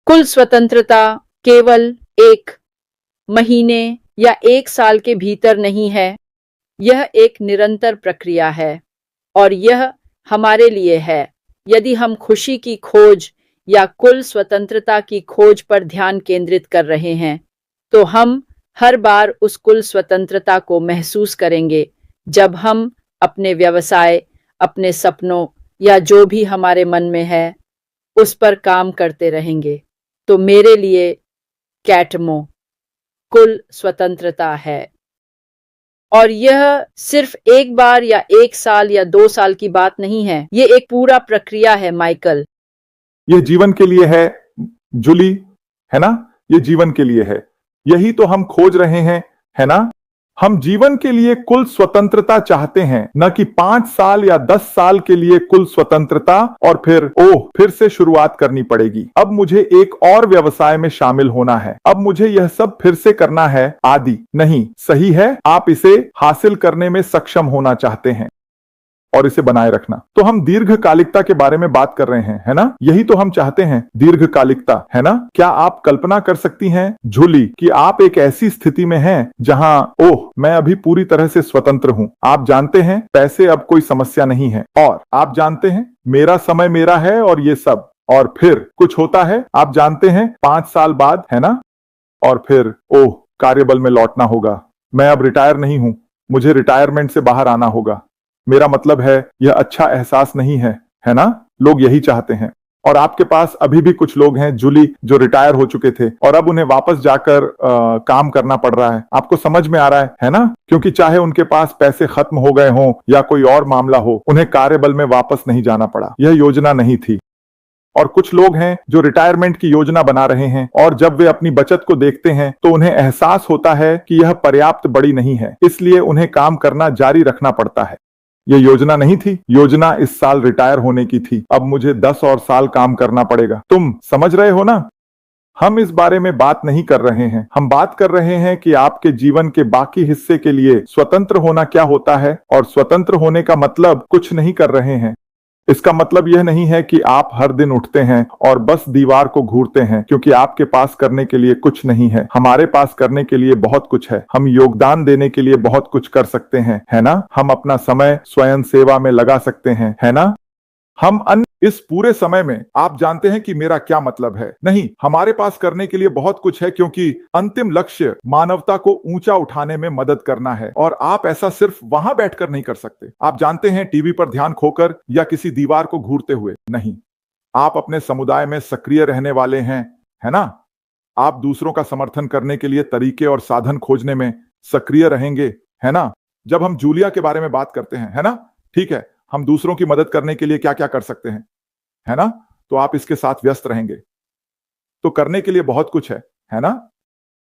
कुल स्वतंत्रता केवल एक महीने या एक साल के भीतर नहीं है। यह एक निरंतर प्रक्रिया है और यह हमारे लिए है। यदि हम खुशी की खोज या कुल स्वतंत्रता की खोज पर ध्यान केंद्रित कर रहे हैं, तो हम हर बार उस कुल स्वतंत्रता को महसूस करेंगे जब हम अपने व्यवसाय, अपने सपनों या जो भी हमारे मन में है, उस पर काम करते रहेंगे। तो मेरे लिए कैटमो कुल स्वतंत्रता है। और यह सिर्फ एक बार या एक साल या 2 साल की बात नहीं है, ये एक पूरा प्रक्रिया है माइकल। यह जीवन के लिए है, जूली, है ना? ये जीवन के लिए है। यही तो हम खोज रहे हैं, है ना? हम जीवन के लिए कुल स्वतंत्रता चाहते हैं, न कि 5 साल या 10 साल के लिए कुल स्वतंत्रता और फिर से शुरुआत करनी पड़ेगी। अब मुझे एक और व्यवसाय में शामिल होना है। अब मुझे यह सब फिर से करना है आदि नहीं। सही है, आप इसे हासिल करने में सक्षम होना चाहते हैं और इसे बनाए रखना। तो हम दीर्घकालिकता के बारे में बात कर रहे हैं, है ना? यही तो हम चाहते हैं, दीर्घकालिकता, है ना? क्या आप कल्पना कर सकती हैं, जूली, कि आप एक ऐसी स्थिति में हैं जहां ओह, मैं अभी पूरी तरह से स्वतंत्र हूं। आप जानते हैं, पैसे अब कोई समस्या नहीं है, और आप जानते हैं, मेरा समय मेरा है और ये सब। और फिर कुछ होता है, आप जानते हैं, 5 साल बाद, है ना? और फिर ओह, कार्यबल में लौटना होगा। मैं अब रिटायर नहीं हूं, मुझे रिटायरमेंट से बाहर आना होगा। मेरा मतलब है, यह अच्छा एहसास नहीं है ना? लोग यही चाहते हैं। और आपके पास अभी भी कुछ लोग हैं, जूली, जो रिटायर हो चुके थे और अब उन्हें वापस जाकर काम करना पड़ रहा है। आपको समझ में आ रहा है ना? क्योंकि चाहे उनके पास पैसे खत्म हो गए हों या कोई और मामला हो, उन्हें कार्यबल में वापस नहीं जाना पड़ा। यह योजना नहीं थी। और कुछ लोग हैं जो रिटायरमेंट की योजना बना रहे हैं, और जब वे अपनी बचत को देखते हैं तो उन्हें एहसास होता है कि यह पर्याप्त बड़ी नहीं है, इसलिए उन्हें काम करना जारी रखना पड़ता है। यह योजना नहीं थी, योजना इस साल रिटायर होने की थी। अब मुझे 10 और साल काम करना पड़ेगा। तुम समझ रहे हो ना? हम इस बारे में बात नहीं कर रहे हैं। हम बात कर रहे हैं कि आपके जीवन के बाकी हिस्से के लिए स्वतंत्र होना क्या होता है। और स्वतंत्र होने का मतलब कुछ नहीं कर रहे हैं। इसका मतलब यह नहीं है कि आप हर दिन उठते हैं और बस दीवार को घूरते हैं, क्योंकि आपके पास करने के लिए कुछ नहीं है। हमारे पास करने के लिए बहुत कुछ है। हम योगदान देने के लिए बहुत कुछ कर सकते हैं, है ना? हम अपना समय स्वयं सेवा में लगा सकते हैं, है ना? हम अन्य इस पूरे समय में, आप जानते हैं कि मेरा क्या मतलब है। नहीं, हमारे पास करने के लिए बहुत कुछ है, क्योंकि अंतिम लक्ष्य मानवता को ऊंचा उठाने में मदद करना है। और आप ऐसा सिर्फ वहां बैठकर नहीं कर सकते। आप जानते हैं, टीवी पर ध्यान खोकर या किसी दीवार को घूरते हुए नहीं। आप अपने समुदाय में सक्रिय रहने वाले हैं, है ना? आप दूसरों का समर्थन करने के लिए तरीके और साधन खोजने में सक्रिय रहेंगे, है ना? जब हम जूलिया के बारे में बात करते हैं, है ना? ठीक है, हम दूसरों की मदद करने के लिए क्या क्या कर सकते हैं, है ना? तो आप इसके साथ व्यस्त रहेंगे। तो करने के लिए बहुत कुछ है ना?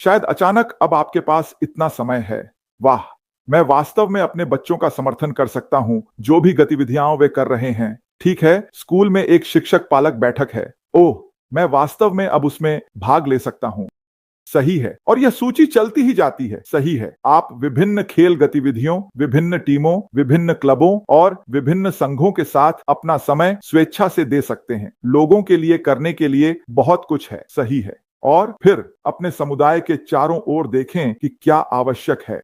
शायद अचानक अब आपके पास इतना समय है। वाह, मैं वास्तव में अपने बच्चों का समर्थन कर सकता हूं, जो भी गतिविधियां वे कर रहे हैं। ठीक है, स्कूल में एक शिक्षक पालक बैठक है। ओह, मैं वास्तव में अब उसमें भाग ले सकता हूं। सही है, और यह सूची चलती ही जाती है। सही है, आप विभिन्न खेल गतिविधियों, विभिन्न टीमों, विभिन्न क्लबों और विभिन्न संघों के साथ अपना समय स्वेच्छा से दे सकते हैं। लोगों के लिए करने के लिए बहुत कुछ है। सही है। और फिर अपने समुदाय के चारों ओर देखें कि क्या आवश्यक है।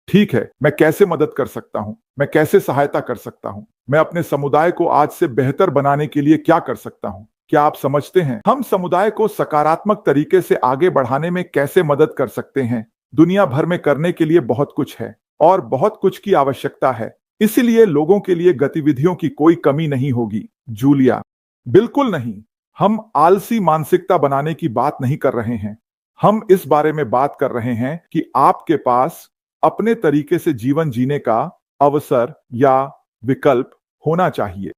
ठीक है, मैं कैसे मदद कर सकता हूं? मैं कैसे सहायता कर सकता हूं? मैं अपने समुदाय को आज से बेहतर बनाने के लिए क्या कर सकता हूं? क्या आप समझते हैं, हम समुदाय को सकारात्मक तरीके से आगे बढ़ाने में कैसे मदद कर सकते हैं? दुनिया भर में करने के लिए बहुत कुछ है और बहुत कुछ की आवश्यकता है। इसीलिए लोगों के लिए गतिविधियों की कोई कमी नहीं होगी। जूलिया, बिल्कुल नहीं। हम आलसी मानसिकता बनाने की बात नहीं कर रहे हैं। हम इस बारे में बात कर रहे हैं कि आपके पास अपने तरीके से जीवन जीने का अवसर या विकल्प होना चाहिए।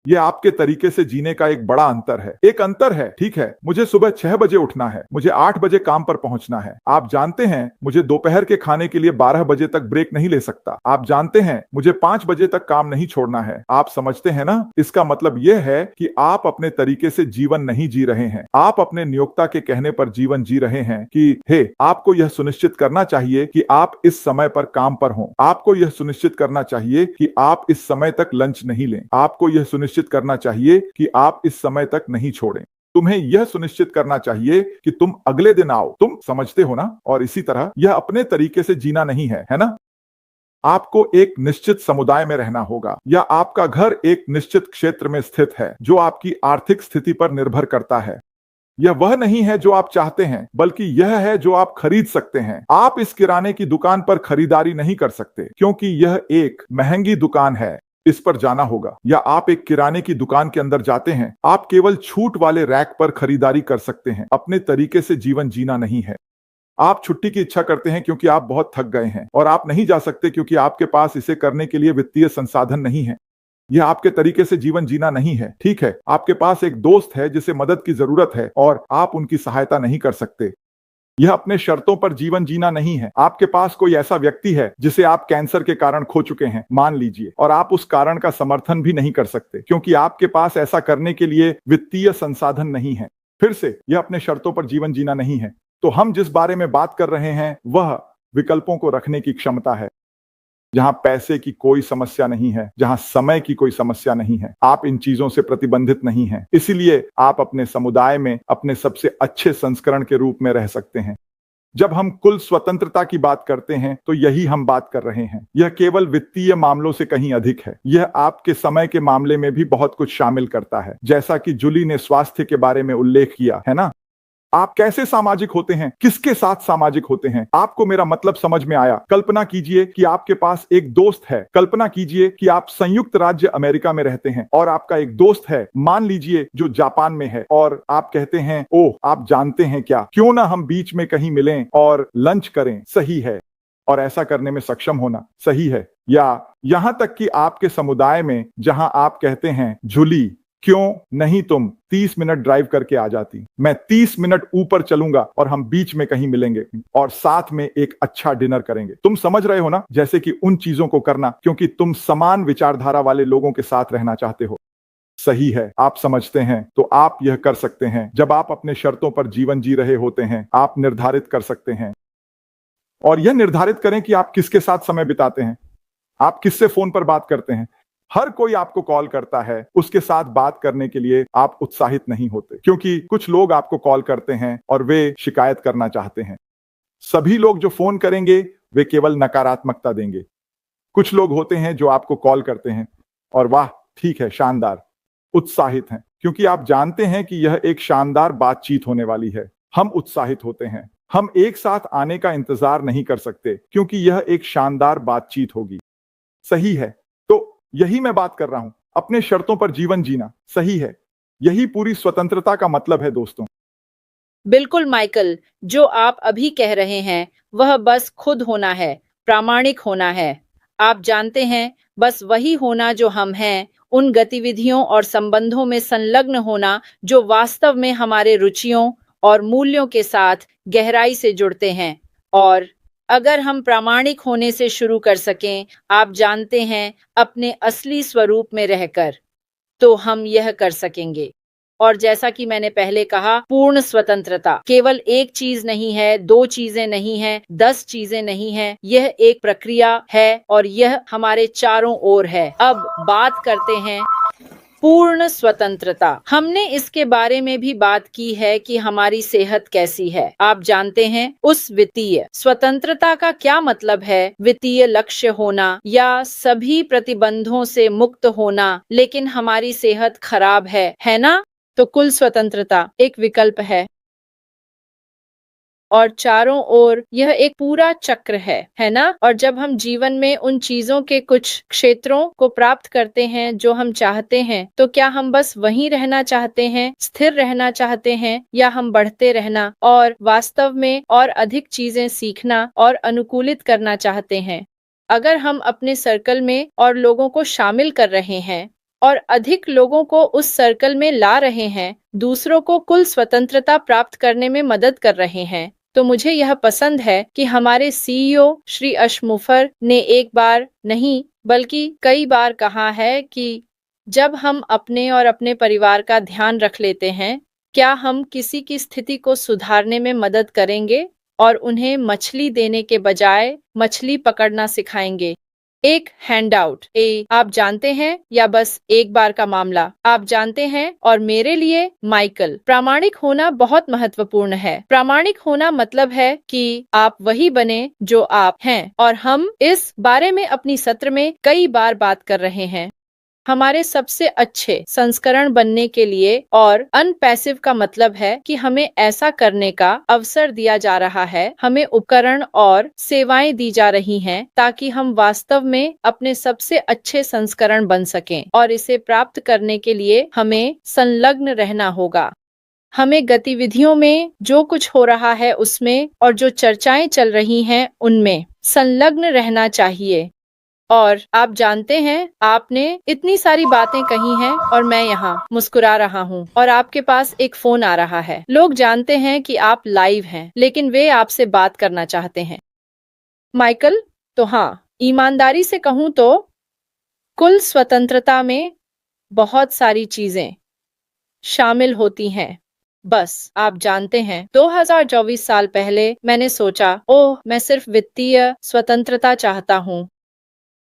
यह आपके तरीके से जीने का एक बड़ा अंतर है। एक अंतर है, ठीक है, मुझे सुबह 6 बजे उठना है, मुझे 8 बजे काम पर पहुंचना है। आप जानते हैं, मुझे दोपहर के खाने के लिए 12 बजे तक ब्रेक नहीं ले सकता। आप जानते हैं, मुझे 5 बजे तक काम नहीं छोड़ना है। आप समझते हैं ना? इसका मतलब यह है कि आप अपने तरीके से जीवन नहीं जी रहे हैं। आप अपने नियोक्ता के कहने पर जीवन जी रहे हैं कि हे, आपको यह सुनिश्चित करना चाहिए कि आप इस समय पर काम पर हों। आपको यह सुनिश्चित करना चाहिए कि आप इस समय तक लंच नहीं लें। आपको यह सुनिश्चित करना चाहिए कि आप इस समय तक नहीं छोड़ें। तुम्हें यह सुनिश्चित करना चाहिए कि तुम अगले दिन आओ। तुम समझते हो ना? और इसी तरह यह अपने तरीके से जीना नहीं है ना? आपको एक निश्चित समुदाय में रहना होगा या आपका घर एक निश्चित क्षेत्र में स्थित है जो आपकी आर्थिक स्थिति पर निर्भर करता है। यह वह नहीं है जो आप चाहते हैं, बल्कि यह है जो आप खरीद सकते हैं। आप इस किराने की दुकान पर खरीदारी नहीं कर सकते क्योंकि यह एक महंगी दुकान है। इस पर जाना होगा। या आप एक किराने की दुकान के अंदर जाते हैं, आप केवल छूट वाले रैक पर खरीदारी कर सकते हैं। अपने तरीके से जीवन जीना नहीं है। आप छुट्टी की इच्छा करते हैं क्योंकि आप बहुत थक गए हैं और आप नहीं जा सकते क्योंकि आपके पास इसे करने के लिए वित्तीय संसाधन नहीं है। यह आपके तरीके से जीवन जीना नहीं है। ठीक है, आपके पास एक दोस्त है जिसे मदद की जरूरत है और आप उनकी सहायता नहीं कर सकते। यह अपने शर्तों पर जीवन जीना नहीं है। आपके पास कोई ऐसा व्यक्ति है जिसे आप कैंसर के कारण खो चुके हैं, मान लीजिए, और आप उस कारण का समर्थन भी नहीं कर सकते क्योंकि आपके पास ऐसा करने के लिए वित्तीय संसाधन नहीं है। फिर से, यह अपने शर्तों पर जीवन जीना नहीं है। तो हम जिस बारे में बात कर रहे हैं वह विकल्पों को रखने की क्षमता है, जहां पैसे की कोई समस्या नहीं है, जहां समय की कोई समस्या नहीं है। आप इन चीजों से प्रतिबंधित नहीं हैं। इसीलिए आप अपने समुदाय में अपने सबसे अच्छे संस्करण के रूप में रह सकते हैं। जब हम कुल स्वतंत्रता की बात करते हैं तो यही हम बात कर रहे हैं। यह केवल वित्तीय मामलों से कहीं अधिक है। यह आपके समय के मामले में भी बहुत कुछ शामिल करता है, जैसा कि जूली ने स्वास्थ्य के बारे में उल्लेख किया है ना। आप कैसे सामाजिक होते हैं, किसके साथ सामाजिक होते हैं। आपको मेरा मतलब समझ में आया। कल्पना कीजिए कि आपके पास एक दोस्त है। कल्पना कीजिए कि आप संयुक्त राज्य अमेरिका में रहते हैं और आपका एक दोस्त है, मान लीजिए, जो जापान में है, और आप कहते हैं, ओह, आप जानते हैं क्या, क्यों ना हम बीच में कहीं मिलें और लंच करें। सही है। और ऐसा करने में सक्षम होना सही है। या यहां तक कि आपके समुदाय में जहां आप कहते हैं, जूली, क्यों नहीं तुम 30 मिनट ड्राइव करके आ जाती, मैं 30 मिनट ऊपर चलूंगा और हम बीच में कहीं मिलेंगे और साथ में एक अच्छा डिनर करेंगे। तुम समझ रहे हो ना, जैसे कि उन चीजों को करना क्योंकि तुम समान विचारधारा वाले लोगों के साथ रहना चाहते हो। सही है, आप समझते हैं। तो आप यह कर सकते हैं। जब आप अपने शर्तों पर जीवन जी रहे होते हैं, आप निर्धारित कर सकते हैं और यह निर्धारित करें कि आप किसके साथ समय बिताते हैं, आप किससे फोन पर बात करते हैं। हर कोई आपको कॉल करता है, उसके साथ बात करने के लिए आप उत्साहित नहीं होते क्योंकि कुछ लोग आपको कॉल करते हैं और वे शिकायत करना चाहते हैं। सभी लोग जो फोन करेंगे वे केवल नकारात्मकता देंगे। कुछ लोग होते हैं जो आपको कॉल करते हैं और वाह, ठीक है, शानदार, उत्साहित हैं क्योंकि आप जानते हैं कि यह एक शानदार बातचीत होने वाली है। हम उत्साहित होते हैं। हम एक साथ आने का इंतजार नहीं कर सकते क्योंकि यह एक शानदार बातचीत होगी। सही है। यही मैं बात कर रहा हूं, अपने शर्तों पर जीवन जीना। सही है, यही पूरी स्वतंत्रता का मतलब है दोस्तों। बिल्कुल माइकल, जो आप अभी कह रहे हैं वह बस खुद होना है, प्रामाणिक होना है। आप जानते हैं, बस वही होना जो हम हैं, उन गतिविधियों और संबंधों में संलग्न होना जो वास्तव में हमारे रुचियों और मूल्यों के साथ गहराई से जुड़ते हैं। और अगर हम प्रामाणिक होने से शुरू कर सकें, आप जानते हैं, अपने असली स्वरूप में रहकर, तो हम यह कर सकेंगे। और जैसा कि मैंने पहले कहा, पूर्ण स्वतंत्रता केवल एक चीज नहीं है, 2 चीजें नहीं है, 10 चीजें नहीं है। यह एक प्रक्रिया है और यह हमारे चारों ओर है। अब बात करते हैं पूर्ण स्वतंत्रता। हमने इसके बारे में भी बात की है कि हमारी सेहत कैसी है। आप जानते हैं, उस वित्तीय स्वतंत्रता का क्या मतलब है? वित्तीय लक्ष्य होना या सभी प्रतिबंधों से मुक्त होना, लेकिन हमारी सेहत खराब है ना? तो कुल स्वतंत्रता एक विकल्प और चारों ओर यह एक पूरा चक्र है ना? और जब हम जीवन में उन चीजों के कुछ क्षेत्रों को प्राप्त करते हैं जो हम चाहते हैं, तो क्या हम बस वहीं रहना चाहते हैं, स्थिर रहना चाहते हैं, या हम बढ़ते रहना और वास्तव में और अधिक चीजें सीखना और अनुकूलित करना चाहते हैं? अगर हम अपने सर्कल में और लोगों को शामिल कर रहे हैं और अधिक लोगों को उस सर्कल में ला रहे हैं, दूसरों को कुल स्वतंत्रता प्राप्त करने में मदद कर रहे हैं, तो मुझे यह पसंद है कि हमारे सीईओ श्री अशमुफर ने एक बार नहीं बल्कि कई बार कहा है कि जब हम अपने और अपने परिवार का ध्यान रख लेते हैं, क्या हम किसी की स्थिति को सुधारने में मदद करेंगे और उन्हें मछली देने के बजाय मछली पकड़ना सिखाएंगे। एक हैंडआउट आप जानते हैं या बस एक बार का मामला आप जानते हैं। और मेरे लिए माइकल, प्रामाणिक होना बहुत महत्वपूर्ण है। प्रामाणिक होना मतलब है कि आप वही बने जो आप हैं। और हम इस बारे में अपनी सत्र में कई बार बात कर रहे हैं। हमारे सबसे अच्छे संस्करण बनने के लिए और अनपैसिव का मतलब है कि हमें ऐसा करने का अवसर दिया जा रहा है, हमें उपकरण और सेवाएं दी जा रही हैं ताकि हम वास्तव में अपने सबसे अच्छे संस्करण बन सकें। और इसे प्राप्त करने के लिए हमें संलग्न रहना होगा। हमें गतिविधियों में जो कुछ हो रहा है उसमें और जो चर्चाएं चल रही हैं उनमें संलग्न रहना चाहिए। और आप जानते हैं, आपने इतनी सारी बातें कही हैं और मैं यहाँ मुस्कुरा रहा हूँ और आपके पास एक फोन आ रहा है। लोग जानते हैं कि आप लाइव हैं, लेकिन वे आपसे बात करना चाहते हैं। माइकल, तो हाँ, ईमानदारी से कहूँ तो कुल स्वतंत्रता में बहुत सारी चीजें शामिल होती हैं। बस आप जानते हैं, 2024 साल पहले मैंने सोचा, ओह, मैं सिर्फ वित्तीय स्वतंत्रता चाहता हूँ।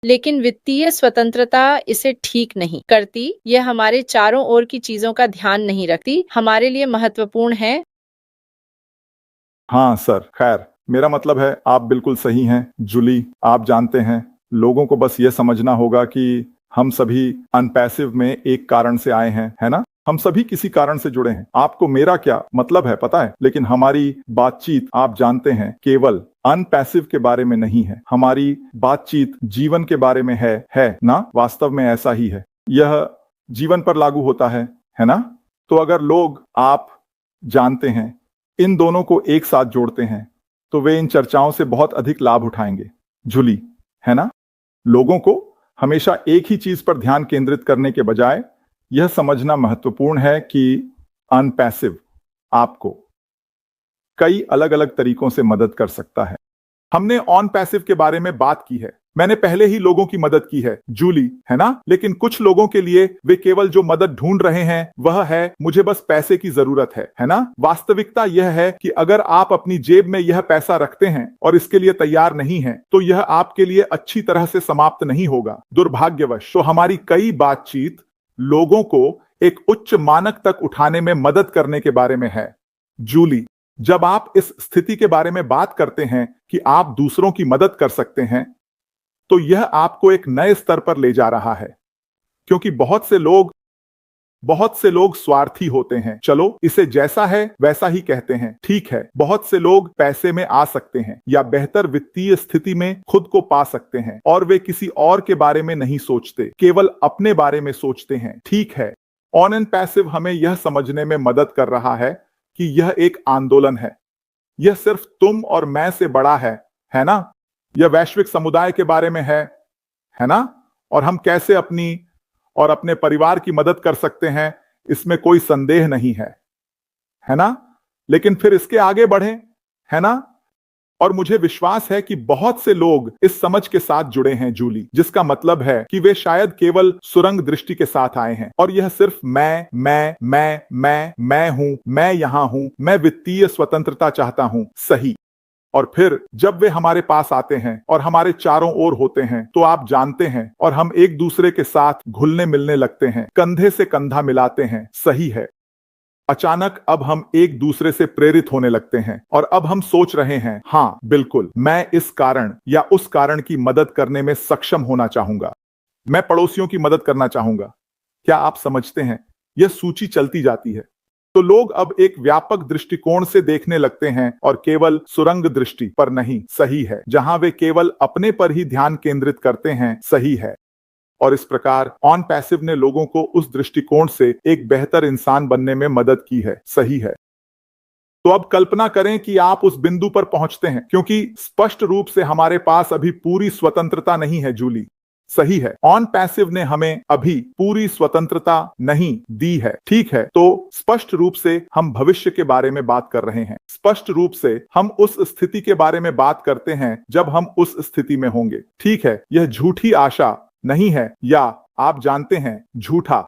लेकिन वित्तीय स्वतंत्रता इसे ठीक नहीं करती। यह हमारे चारों ओर की चीजों का ध्यान नहीं रखती। हमारे लिए महत्वपूर्ण है। हाँ सर, खैर मेरा मतलब है आप बिल्कुल सही हैं जूली। आप जानते हैं, लोगों को बस ये समझना होगा कि हम सभी अनपैसिव में एक कारण से आए हैं, है ना? हम सभी किसी कारण से जुड़े हैं। आपको मेरा क्या मतलब है पता है? लेकिन हमारी बातचीत आप जानते हैं केवल अनपैसिव के बारे में नहीं है। हमारी बातचीत जीवन के बारे में है ना? वास्तव में ऐसा ही है। यह जीवन पर लागू होता है ना? तो अगर लोग, आप जानते हैं, इन दोनों को एक साथ जोड़ते हैं तो वे इन चर्चाओं से बहुत अधिक लाभ उठाएंगे जूली, है ना? लोगों को हमेशा एक ही चीज पर ध्यान केंद्रित करने के बजाय यह समझना महत्वपूर्ण है कि अनपैसिव आपको कई अलग अलग तरीकों से मदद कर सकता है। हमने ऑन पैसिव के बारे में बात की है। मैंने पहले ही लोगों की मदद की है जूली, है ना? लेकिन कुछ लोगों के लिए वे केवल जो मदद ढूंढ रहे हैं वह है, मुझे बस पैसे की जरूरत है ना? वास्तविकता यह है कि अगर आप अपनी जेब में यह पैसा रखते हैं और इसके लिए तैयार नहीं हैं, तो यह आपके लिए अच्छी तरह से समाप्त नहीं होगा। दुर्भाग्यवश तो हमारी कई बातचीत लोगों को एक उच्च मानक तक उठाने में मदद करने के बारे में है जूली। जब आप इस स्थिति के बारे में बात करते हैं कि आप दूसरों की मदद कर सकते हैं, तो यह आपको एक नए स्तर पर ले जा रहा है, क्योंकि बहुत से लोग स्वार्थी होते हैं। चलो इसे जैसा है वैसा ही कहते हैं, ठीक है। बहुत से लोग पैसे में आ सकते हैं या बेहतर वित्तीय स्थिति में खुद को पा सकते हैं और वे किसी और के बारे में नहीं सोचते, केवल अपने बारे में सोचते हैं, ठीक है। ऑन एंड पैसिव हमें यह समझने में मदद कर रहा है कि यह एक आंदोलन है। यह सिर्फ तुम और मैं से बड़ा है ना? यह वैश्विक समुदाय के बारे में है ना? और हम कैसे अपनी और अपने परिवार की मदद कर सकते हैं, इसमें कोई संदेह नहीं है ना? लेकिन फिर इसके आगे बढ़ें, है ना? और मुझे विश्वास है कि बहुत से लोग इस समझ के साथ जुड़े हैं जूली, जिसका मतलब है कि वे शायद केवल सुरंग दृष्टि के साथ आए हैं और यह सिर्फ मैं हूं, मैं यहां हूं, मैं वित्तीय स्वतंत्रता चाहता हूं, सही। और फिर जब वे हमारे पास आते हैं और हमारे चारों ओर होते हैं, तो आप जानते हैं, और हम एक दूसरे के साथ घुलने मिलने लगते हैं, कंधे से कंधा मिलाते हैं, सही है। अचानक अब हम एक दूसरे से प्रेरित होने लगते हैं और अब हम सोच रहे हैं, हाँ बिल्कुल, मैं इस कारण या उस कारण की मदद करने में सक्षम होना चाहूंगा, मैं पड़ोसियों की मदद करना चाहूंगा। क्या आप समझते हैं? यह सूची चलती जाती है। तो लोग अब एक व्यापक दृष्टिकोण से देखने लगते हैं और केवल सुरंग दृष्टि पर नहीं, सही है, जहां वे केवल अपने पर ही ध्यान केंद्रित करते हैं, सही है। और इस प्रकार ऑन पैसिव ने लोगों को उस दृष्टिकोण से एक बेहतर इंसान बनने में मदद की है, सही है। तो अब कल्पना करें कि आप उस बिंदु पर पहुंचते हैं, क्योंकि स्पष्ट रूप से हमारे पास अभी पूरी स्वतंत्रता नहीं है जूली, सही है। ऑन पैसिव ने हमें अभी पूरी स्वतंत्रता नहीं दी है, ठीक है। तो स्पष्ट रूप से हम भविष्य के बारे में बात कर रहे हैं, स्पष्ट रूप से हम उस स्थिति के बारे में बात करते हैं जब हम उस स्थिति में होंगे, ठीक है। यह झूठी आशा नहीं है, या आप जानते हैं, झूठा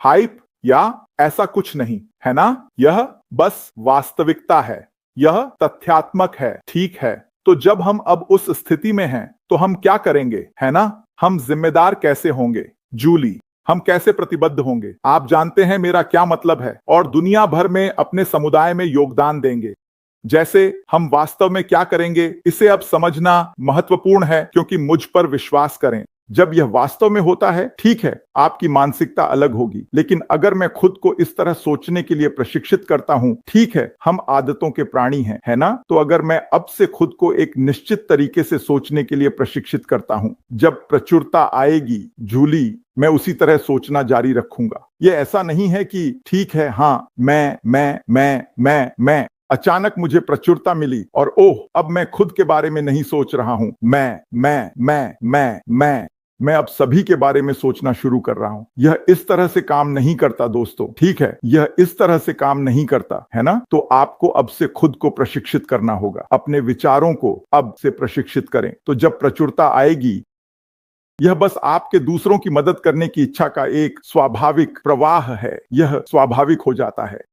हाइप या ऐसा कुछ नहीं, है ना? यह बस वास्तविकता है, यह तथ्यात्मक है, ठीक है। तो जब हम अब उस स्थिति में हैं तो हम क्या करेंगे, है ना? हम जिम्मेदार कैसे होंगे? जूली, हम कैसे प्रतिबद्ध होंगे? आप जानते हैं मेरा क्या मतलब है, और दुनिया भर में अपने समुदाय में योगदान देंगे। जैसे हम वास्तव में क्या करेंगे, इसे अब समझना महत्वपूर्ण है, क्योंकि मुझ पर विश्वास करें, जब यह वास्तव में होता है, ठीक है, आपकी मानसिकता अलग होगी, लेकिन अगर मैं खुद को इस तरह सोचने के लिए प्रशिक्षित करता हूं, ठीक है, हम आदतों के प्राणी हैं, है ना? तो अगर मैं अब से खुद को एक निश्चित तरीके से सोचने के लिए प्रशिक्षित करता हूं, जब प्रचुरता आएगी, जूली, मैं उसी तरह सोचना जारी रखूंगा। यह ऐसा नहीं है कि ठीक है, हाँ, मैं अचानक मुझे प्रचुरता मिली और ओह, अब मैं खुद के बारे में नहीं सोच रहा हूं, मैं अब सभी के बारे में सोचना शुरू कर रहा हूं। यह इस तरह से काम नहीं करता दोस्तों, ठीक है, यह इस तरह से काम नहीं करता, है ना? तो आपको अब से खुद को प्रशिक्षित करना होगा, अपने विचारों को अब से प्रशिक्षित करें। तो जब प्रचुरता आएगी, यह बस आपके दूसरों की मदद करने की इच्छा का एक स्वाभाविक प्रवाह है, यह स्वाभाविक हो जाता है।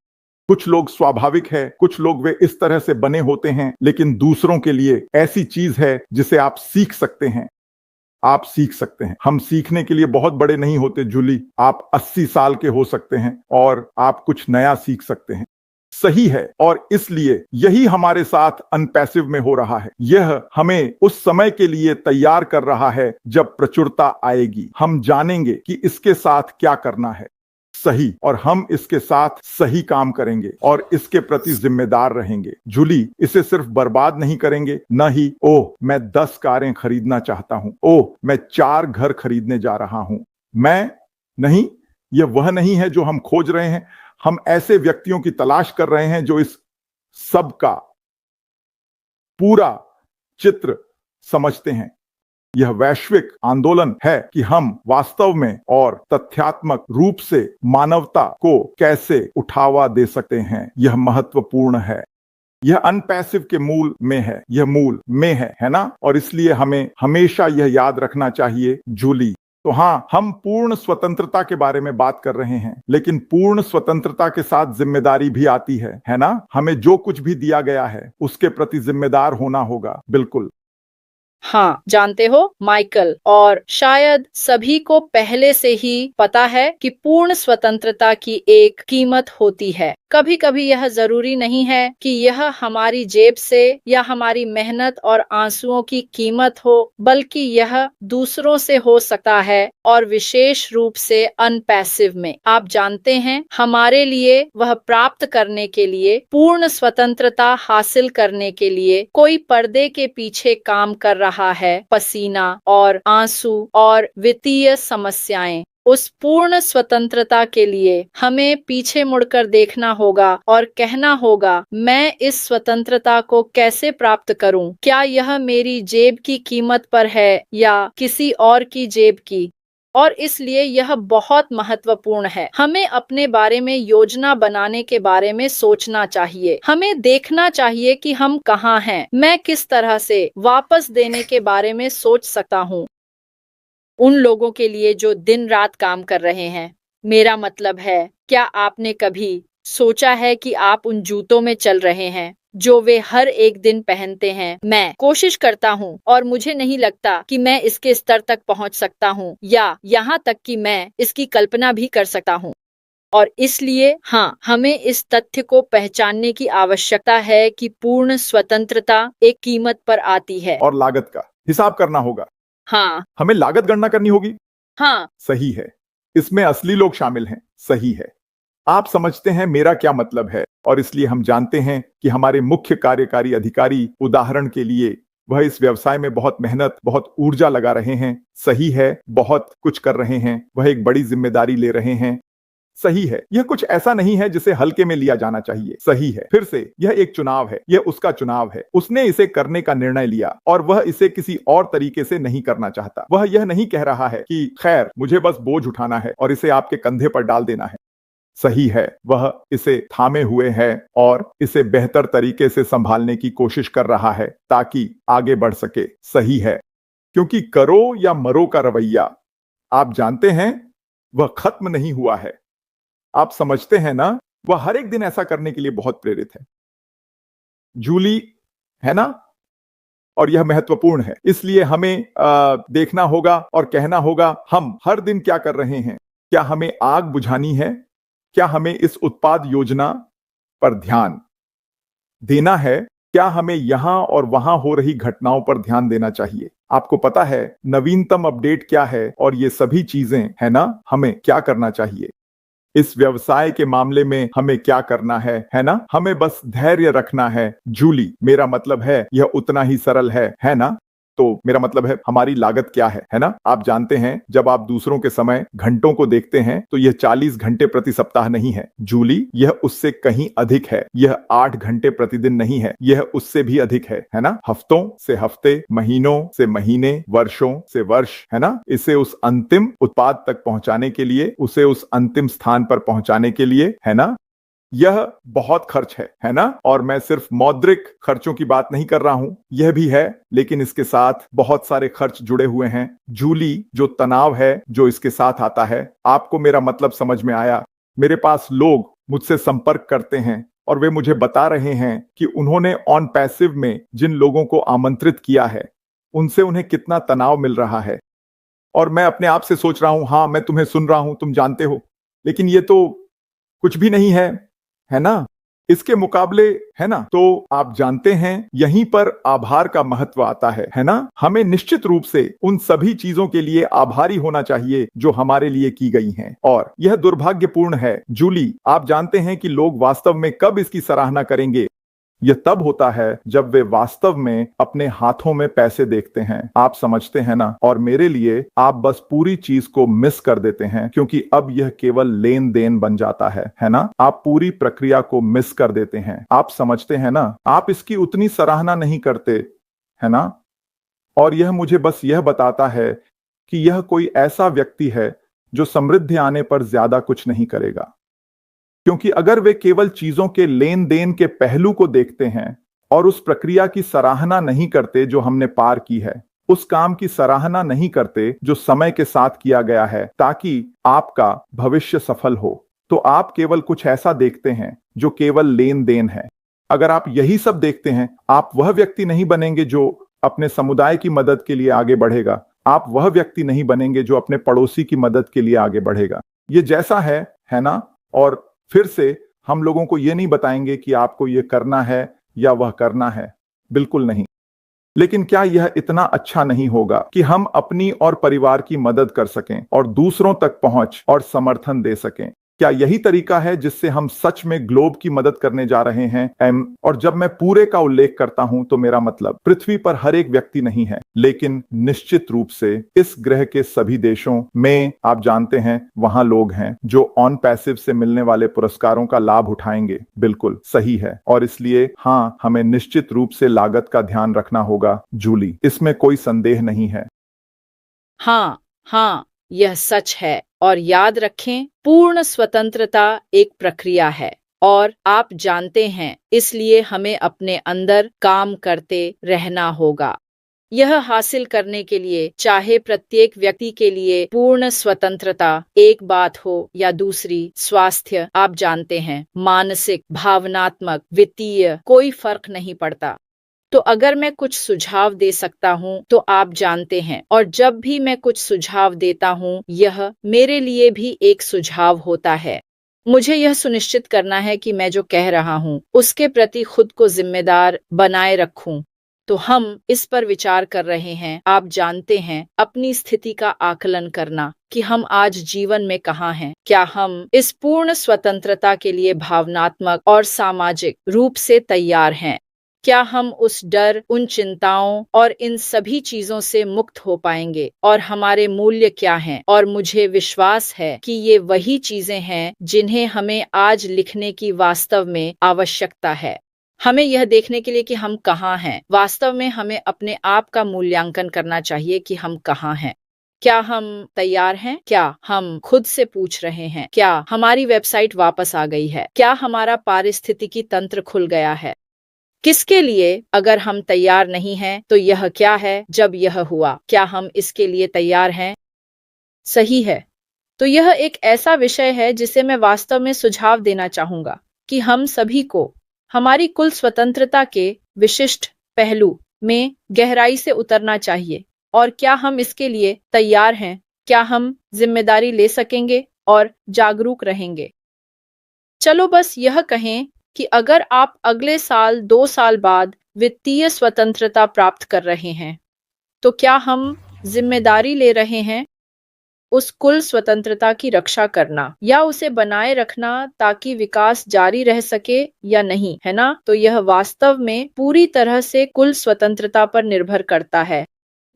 कुछ लोग स्वाभाविक है, कुछ लोग वे इस तरह से बने होते हैं, लेकिन दूसरों के लिए ऐसी चीज है जिसे आप सीख सकते हैं। आप सीख सकते हैं। हम सीखने के लिए बहुत बड़े नहीं होते जूली, आप 80 साल के हो सकते हैं और आप कुछ नया सीख सकते हैं। सही है, और इसलिए यही हमारे साथ अनपैसिव में हो रहा है। यह हमें उस समय के लिए तैयार कर रहा है जब प्रचुरता आएगी। हम जानेंगे कि इसके साथ क्या करना है, सही, और हम इसके साथ सही काम करेंगे और इसके प्रति जिम्मेदार रहेंगे। जूली, इसे सिर्फ बर्बाद नहीं करेंगे, न ही ओह मैं 10 कारें खरीदना चाहता हूं, ओह मैं 4 घर खरीदने जा रहा हूं। मैं नहीं, यह वह नहीं है जो हम खोज रहे हैं। हम ऐसे व्यक्तियों की तलाश कर रहे हैं जो इस सब का पूरा चित्र समझते हैं। यह वैश्विक आंदोलन है कि हम वास्तव में और तथ्यात्मक रूप से मानवता को कैसे उठावा दे सकते हैं। यह महत्वपूर्ण है। यह अनपैसिव के मूल में है, यह मूल में है ना? और इसलिए हमें हमेशा यह याद रखना चाहिए जूली। तो हाँ, हम पूर्ण स्वतंत्रता के बारे में बात कर रहे हैं, लेकिन पूर्ण स्वतंत्रता के साथ जिम्मेदारी भी आती है ना? हमें जो कुछ भी दिया गया है उसके प्रति जिम्मेदार होना होगा। बिल्कुल। हाँ, जानते हो माइकल, और शायद सभी को पहले से ही पता है कि पूर्ण स्वतंत्रता की एक कीमत होती है। कभी कभी यह जरूरी नहीं है कि यह हमारी जेब से या हमारी मेहनत और आंसुओं की कीमत हो, बल्कि यह दूसरों से हो सकता है, और विशेष रूप से अनपैसिव में। आप जानते हैं, हमारे लिए वह प्राप्त करने के लिए, पूर्ण स्वतंत्रता हासिल करने के लिए कोई पर्दे के पीछे काम कर रहा है। पसीना और आंसू और वित्तीय समस्याएं। उस पूर्ण स्वतंत्रता के लिए हमें पीछे मुड़कर देखना होगा और कहना होगा, मैं इस स्वतंत्रता को कैसे प्राप्त करूं? क्या यह मेरी जेब की कीमत पर है या किसी और की जेब की? और इसलिए यह बहुत महत्वपूर्ण है। हमें अपने बारे में योजना बनाने के बारे में सोचना चाहिए। हमें देखना चाहिए कि हम कहाँ हैं। मैं किस तरह से वापस देने के बारे में सोच सकता हूँ उन लोगों के लिए जो दिन रात काम कर रहे हैं। मेरा मतलब है, क्या आपने कभी सोचा है कि आप उन जूतों में चल रहे हैं जो वे हर एक दिन पहनते हैं? मैं कोशिश करता हूँ और मुझे नहीं लगता कि मैं इसके स्तर तक पहुँच सकता हूँ, या यहाँ तक कि मैं इसकी कल्पना भी कर सकता हूँ। और इसलिए हाँ, हमें इस तथ्य को पहचानने की आवश्यकता है कि पूर्ण स्वतंत्रता एक कीमत पर आती है। और लागत का हिसाब करना होगा। हाँ, हमें लागत गणना करनी होगी। हाँ, सही है, इसमें असली लोग शामिल हैं। सही है, आप समझते हैं मेरा क्या मतलब है। और इसलिए हम जानते हैं कि हमारे मुख्य कार्यकारी अधिकारी, उदाहरण के लिए, वह इस व्यवसाय में बहुत मेहनत, बहुत ऊर्जा लगा रहे हैं। सही है, बहुत कुछ कर रहे हैं, वह एक बड़ी जिम्मेदारी ले रहे हैं। सही है, यह कुछ ऐसा नहीं है जिसे हल्के में लिया जाना चाहिए। सही है, फिर से यह एक चुनाव है, यह उसका चुनाव है। उसने इसे करने का निर्णय लिया और वह इसे किसी और तरीके से नहीं करना चाहता। वह यह नहीं कह रहा है कि खैर, मुझे बस बोझ उठाना है और इसे आपके कंधे पर डाल देना है। सही है, वह इसे थामे हुए है और इसे बेहतर तरीके से संभालने की कोशिश कर रहा है ताकि आगे बढ़ सके। सही है, क्योंकि करो या मरो का रवैया, आप जानते हैं, वह खत्म नहीं हुआ है। आप समझते हैं ना? वह हर एक दिन ऐसा करने के लिए बहुत प्रेरित है। जूली, है ना? और यह महत्वपूर्ण है। इसलिए हमें देखना होगा और कहना होगा, हम हर दिन क्या कर रहे हैं। क्या हमें आग बुझानी है? क्या हमें इस उत्पाद योजना पर ध्यान देना है? क्या हमें यहां और वहां हो रही घटनाओं पर ध्यान देना चाहिए? आपको पता है नवीनतम अपडेट क्या है और ये सभी चीजें, है ना? हमें क्या करना चाहिए? इस व्यवसाय के मामले में हमें क्या करना है ना? हमें बस धैर्य रखना है। जूली, मेरा मतलब है यह उतना ही सरल है ना? तो मेरा मतलब है हमारी लागत क्या है ना? आप जानते हैं जब आप दूसरों के समय घंटों को देखते हैं तो यह 40 घंटे प्रति सप्ताह नहीं है। जूली, यह उससे कहीं अधिक है। यह 8 घंटे प्रतिदिन नहीं है, यह उससे भी अधिक है ना? हफ्तों से हफ्ते, महीनों से महीने, वर्षों से वर्ष, है ना? इसे उस अंतिम उत्पाद तक पहुंचाने के लिए, उसे उस अंतिम स्थान पर पहुंचाने के लिए, है ना? यह बहुत खर्च है ना? और मैं सिर्फ मौद्रिक खर्चों की बात नहीं कर रहा हूं, यह भी है, लेकिन इसके साथ बहुत सारे खर्च जुड़े हुए हैं। जूली, जो तनाव है जो इसके साथ आता है, आपको मेरा मतलब समझ में आया? मेरे पास लोग मुझसे संपर्क करते हैं और वे मुझे बता रहे हैं कि उन्होंने ऑन पैसिव में जिन लोगों को आमंत्रित किया है उनसे उन्हें कितना तनाव मिल रहा है। और मैं अपने आप से सोच रहा हूं, हाँ, मैं तुम्हें सुन रहा हूं, तुम जानते हो, लेकिन ये तो कुछ भी नहीं है ना? इसके मुकाबले, है ना? तो आप जानते हैं यहीं पर आभार का महत्व आता है ना? हमें निश्चित रूप से उन सभी चीजों के लिए आभारी होना चाहिए जो हमारे लिए की गई हैं। और यह दुर्भाग्यपूर्ण है जूली, आप जानते हैं कि लोग वास्तव में कब इसकी सराहना करेंगे? यह तब होता है जब वे वास्तव में अपने हाथों में पैसे देखते हैं। आप समझते हैं ना? और मेरे लिए आप बस पूरी चीज को मिस कर देते हैं क्योंकि अब यह केवल लेन देन बन जाता है ना? आप पूरी प्रक्रिया को मिस कर देते हैं। आप समझते हैं ना? आप इसकी उतनी सराहना नहीं करते, है ना? और यह मुझे बस यह बताता है कि यह कोई ऐसा व्यक्ति है जो समृद्धि आने पर ज्यादा कुछ नहीं करेगा, क्योंकि अगर वे केवल चीजों के लेन देन के पहलू को देखते हैं और उस प्रक्रिया की सराहना नहीं करते जो हमने पार की है, उस काम की सराहना नहीं करते जो समय के साथ किया गया है ताकि आपका भविष्य सफल हो, तो आप केवल कुछ ऐसा देखते हैं जो केवल लेन देन है। अगर आप यही सब देखते हैं, आप वह व्यक्ति नहीं बनेंगे जो अपने समुदाय की मदद के लिए आगे बढ़ेगा। आप वह व्यक्ति नहीं बनेंगे जो अपने पड़ोसी की मदद के लिए आगे बढ़ेगा। ये जैसा है ना? और फिर से हम लोगों को यह नहीं बताएंगे कि आपको यह करना है या वह करना है, बिल्कुल नहीं। लेकिन क्या यह इतना अच्छा नहीं होगा कि हम अपनी और परिवार की मदद कर सकें और दूसरों तक पहुंच और समर्थन दे सकें? क्या यही तरीका है जिससे हम सच में ग्लोब की मदद करने जा रहे हैं? और जब मैं पूरे का उल्लेख करता हूं तो मेरा मतलब पृथ्वी पर हर एक व्यक्ति नहीं है, लेकिन निश्चित रूप से इस ग्रह के सभी देशों में आप जानते हैं वहां लोग हैं जो ऑन पैसिव से मिलने वाले पुरस्कारों का लाभ उठाएंगे। बिल्कुल सही है। और इसलिए हाँ, हमें निश्चित रूप से लागत का ध्यान रखना होगा जूली, इसमें कोई संदेह नहीं है। हाँ, यह सच है। और याद रखें, पूर्ण स्वतंत्रता एक प्रक्रिया है और आप जानते हैं, इसलिए हमें अपने अंदर काम करते रहना होगा। यह हासिल करने के लिए, चाहे प्रत्येक व्यक्ति के लिए पूर्ण स्वतंत्रता एक बात हो या दूसरी, स्वास्थ्य, आप जानते हैं, मानसिक, भावनात्मक, वित्तीय, कोई फर्क नहीं पड़ता। तो अगर मैं कुछ सुझाव दे सकता हूं तो आप जानते हैं, और जब भी मैं कुछ सुझाव देता हूं, यह मेरे लिए भी एक सुझाव होता है। मुझे यह सुनिश्चित करना है कि मैं जो कह रहा हूं उसके प्रति खुद को जिम्मेदार बनाए रखूं। तो हम इस पर विचार कर रहे हैं, आप जानते हैं, अपनी स्थिति का आकलन करना कि हम आज जीवन में कहाँ हैं। क्या हम इस पूर्ण स्वतंत्रता के लिए भावनात्मक और सामाजिक रूप से तैयार हैं? क्या हम उस डर, उन चिंताओं और इन सभी चीजों से मुक्त हो पाएंगे? और हमारे मूल्य क्या हैं? और मुझे विश्वास है कि ये वही चीजें हैं जिन्हें हमें आज लिखने की वास्तव में आवश्यकता है। हमें यह देखने के लिए कि हम कहाँ हैं। वास्तव में हमें अपने आप का मूल्यांकन करना चाहिए कि हम कहाँ हैं। क्या हम तैयार हैं? क्या हम खुद से पूछ रहे हैं? क्या हमारी वेबसाइट वापस आ गई है? क्या हमारा पारिस्थितिकी तंत्र खुल गया है? किसके लिए? अगर हम तैयार नहीं हैं तो यह क्या है जब यह हुआ? क्या हम इसके लिए तैयार हैं? सही है। तो यह एक ऐसा विषय है जिसे मैं वास्तव में सुझाव देना चाहूंगा कि हम सभी को हमारी कुल स्वतंत्रता के विशिष्ट पहलू में गहराई से उतरना चाहिए। और क्या हम इसके लिए तैयार हैं? क्या हम जिम्मेदारी ले सकेंगे और जागरूक रहेंगे? चलो बस यह कहें कि अगर आप अगले साल 2 साल बाद वित्तीय स्वतंत्रता प्राप्त कर रहे हैं, तो क्या हम जिम्मेदारी ले रहे हैं उस कुल स्वतंत्रता की रक्षा करना या उसे बनाए रखना ताकि विकास जारी रह सके या नहीं, है ना? तो यह वास्तव में पूरी तरह से कुल स्वतंत्रता पर निर्भर करता है।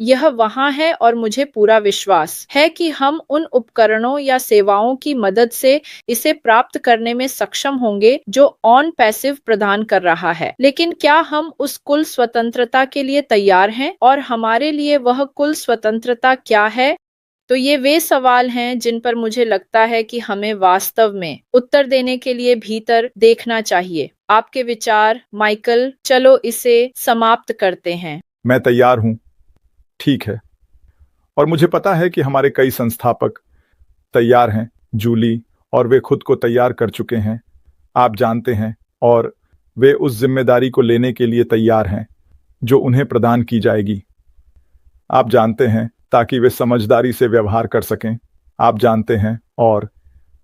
यह वहाँ है और मुझे पूरा विश्वास है कि हम उन उपकरणों या सेवाओं की मदद से इसे प्राप्त करने में सक्षम होंगे जो ऑन पैसिव प्रदान कर रहा है। लेकिन क्या हम उस कुल स्वतंत्रता के लिए तैयार हैं और हमारे लिए वह कुल स्वतंत्रता क्या है? तो ये वे सवाल हैं जिन पर मुझे लगता है कि हमें वास्तव में उत्तर देने के लिए भीतर देखना चाहिए। आपके विचार, माइकल? चलो इसे समाप्त करते हैं। मैं तैयार हूं। ठीक है। और मुझे पता है कि हमारे कई संस्थापक तैयार हैं, जूली, और वे खुद को तैयार कर चुके हैं, आप जानते हैं, और वे उस जिम्मेदारी को लेने के लिए तैयार हैं जो उन्हें प्रदान की जाएगी। आप जानते हैं, ताकि वे समझदारी से व्यवहार कर सकें, आप जानते हैं, और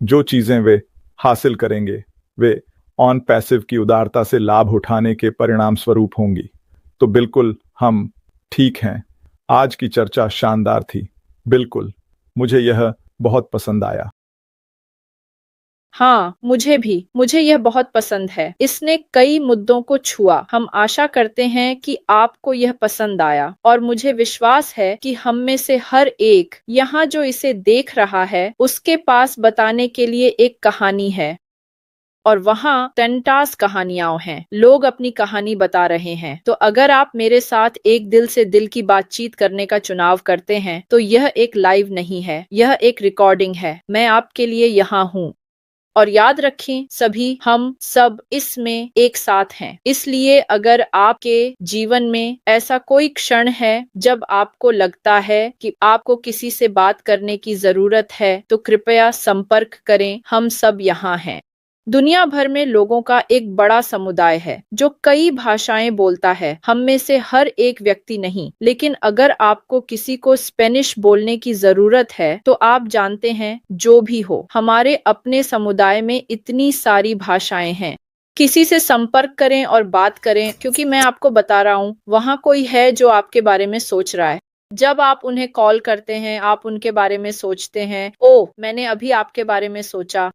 जो चीजें वे हासिल करेंगे वे ऑन पैसिव की उदारता से लाभ उठाने के परिणाम स्वरूप होंगी। तो बिल्कुल हम ठीक हैं। आज की चर्चा शानदार थी। बिल्कुल, मुझे यह बहुत पसंद आया। हाँ, मुझे भी। मुझे यह बहुत पसंद है। इसने कई मुद्दों को छुआ। हम आशा करते हैं कि आपको यह पसंद आया और मुझे विश्वास है कि हम में से हर एक यहाँ जो इसे देख रहा है उसके पास बताने के लिए एक कहानी है। और वहाँ टेंटास कहानियां हैं। लोग अपनी कहानी बता रहे हैं। तो अगर आप मेरे साथ एक दिल से दिल की बातचीत करने का चुनाव करते हैं, तो यह एक लाइव नहीं है, यह एक रिकॉर्डिंग है। मैं आपके लिए यहाँ हूँ। और याद रखें, सभी हम सब इसमें एक साथ हैं। इसलिए अगर आपके जीवन में ऐसा कोई क्षण है जब आपको लगता है कि आपको किसी से बात करने की जरूरत है, तो कृपया संपर्क करें। हम सब यहाँ हैं। दुनिया भर में लोगों का एक बड़ा समुदाय है जो कई भाषाएं बोलता है। हम में से हर एक व्यक्ति नहीं, लेकिन अगर आपको किसी को स्पेनिश बोलने की जरूरत है, तो आप जानते हैं, जो भी हो, हमारे अपने समुदाय में इतनी सारी भाषाएं हैं। किसी से संपर्क करें और बात करें, क्योंकि मैं आपको बता रहा हूँ, वहाँ कोई है जो आपके बारे में सोच रहा है। जब आप उन्हें कॉल करते हैं, आप उनके बारे में सोचते हैं, ओह, मैंने अभी आपके बारे में सोचा।